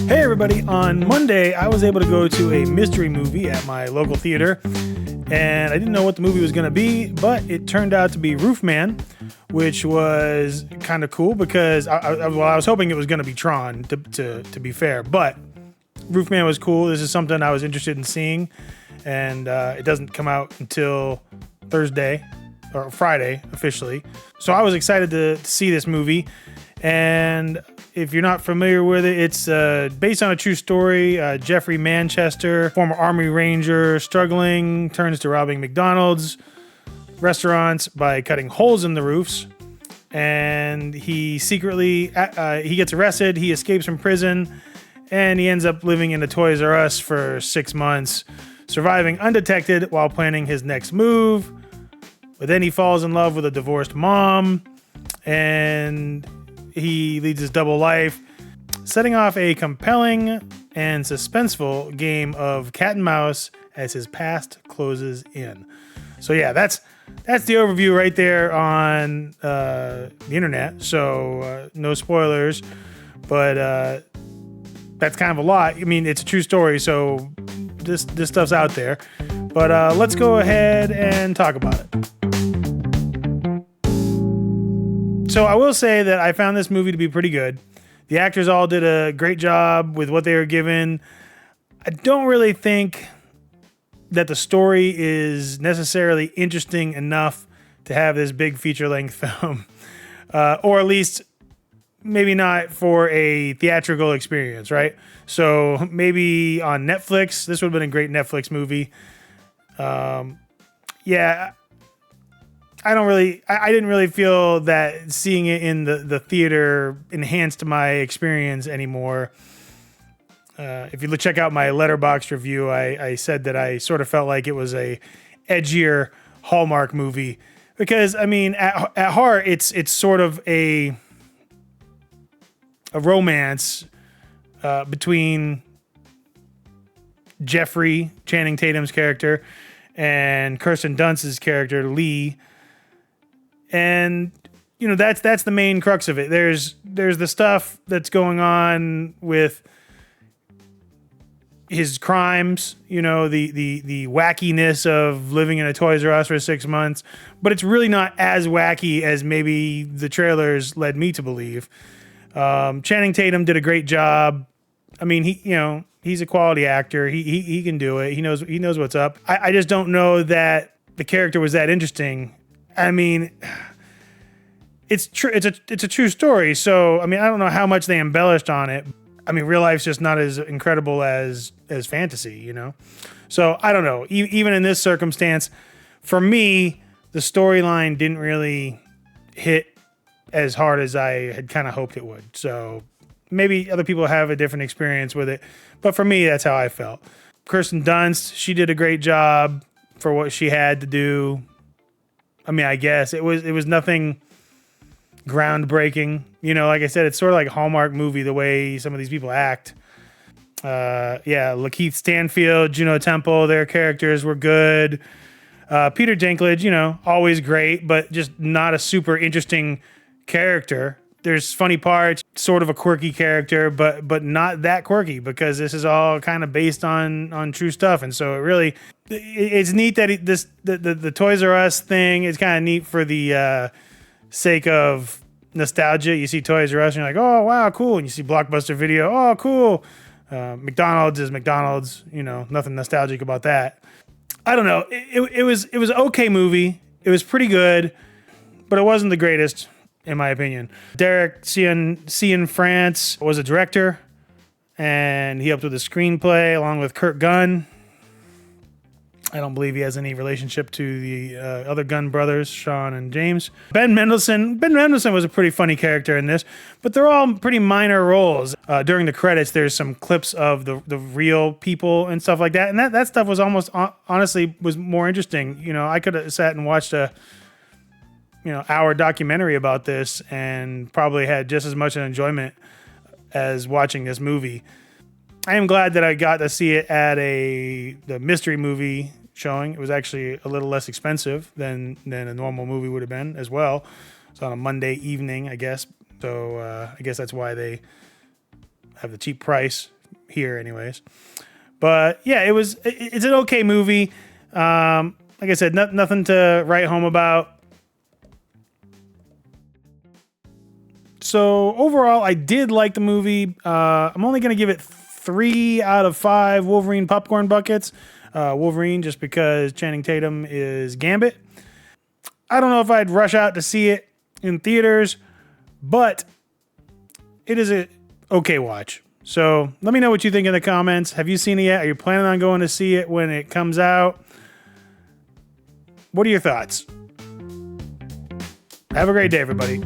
Hey everybody, on Monday I was able to go to a mystery movie at my local theater, and I didn't know what the movie was going to be, but it turned out to be Roofman, which was kind of cool because I was hoping it was going to be Tron, to be fair, but Roofman was cool. This is something I was interested in seeing, and it doesn't come out until Thursday or Friday officially, so I was excited to see this movie. And if you're not familiar with it, it's based on a true story. Jeffrey Manchester, former Army Ranger, struggling, turns to robbing McDonald's restaurants by cutting holes in the roofs. And he secretly, he gets arrested, he escapes from prison, and he ends up living in a Toys R Us for 6 months, surviving undetected while planning his next move. But then he falls in love with a divorced mom, and he leads his double life, setting off a compelling and suspenseful game of cat and mouse as his past closes in. So yeah, that's the overview right there on the internet. So no spoilers, but that's kind of a lot. I mean, it's a true story, so this stuff's out there. But let's go ahead and talk about it. So I will say that I found this movie to be pretty good. The actors all did a great job with what they were given. I don't really think that the story is necessarily interesting enough to have this big feature-length film. Or at least maybe not for a theatrical experience, right? So maybe on Netflix, this would have been a great Netflix movie. Yeah, I didn't really feel that seeing it in the theater enhanced my experience anymore. If you check out my Letterboxd review, I said that I sort of felt like it was a edgier Hallmark movie because, I mean, at heart, it's sort of a romance between Jeffrey, Channing Tatum's character, and Kirsten Dunst's character, Lee. And, you know, that's the main crux of it. There's the stuff that's going on with his crimes, you know, the wackiness of living in a Toys R Us for 6 months, but it's really not as wacky as maybe the trailers led me to believe. Channing Tatum did a great job. I mean, he's a quality actor. He can do it. He knows what's up. I just don't know that the character was that interesting. I mean, it's true. It's a true story. So, I mean, I don't know how much they embellished on it. I mean, real life's just not as incredible as fantasy, you know? So, I don't know. Even in this circumstance, for me, the storyline didn't really hit as hard as I had kind of hoped it would. So, maybe other people have a different experience with it. But for me, that's how I felt. Kirsten Dunst, she did a great job for what she had to do. I mean, I guess it was nothing groundbreaking. You know, like I said, it's sort of like a Hallmark movie, the way some of these people act. Lakeith Stanfield, Juno Temple, their characters were good. Peter Dinklage, you know, always great, but just not a super interesting character. There's funny parts, sort of a quirky character, but not that quirky because this is all kind of based on true stuff. And so it's neat that the Toys R Us thing is kind of neat for the sake of nostalgia. You see Toys R Us and you're like, oh, wow, cool. And you see Blockbuster Video, oh, cool. McDonald's is McDonald's, you know, nothing nostalgic about that. I don't know. It was an okay movie. It was pretty good, but it wasn't the greatest, in my opinion. Derek Cianfrance was a director, and he helped with the screenplay along with Kurt Gunn. I don't believe he has any relationship to the other Gunn brothers, Shawn and James. Ben Mendelsohn was a pretty funny character in this, but they're all pretty minor roles. During the credits, there's some clips of the real people and stuff like that, and that stuff was almost, honestly, was more interesting. You know, I could have sat and watched a hour documentary about this and probably had just as much an enjoyment as watching this movie. I am glad that I got to see it at the mystery movie showing. It was actually a little less expensive than a normal movie would have been as well. It's on a Monday evening, I guess. So I guess that's why they have the cheap price here anyways. But yeah, it's an okay movie. Like I said, nothing to write home about. So overall, I did like the movie. I'm only going to give it 3 out of 5 Wolverine popcorn buckets. Wolverine, just because Channing Tatum is Gambit. I don't know if I'd rush out to see it in theaters, but it is a okay watch. So let me know what you think in the comments. Have you seen it yet? Are you planning on going to see it when it comes out? What are your thoughts? Have a great day, everybody.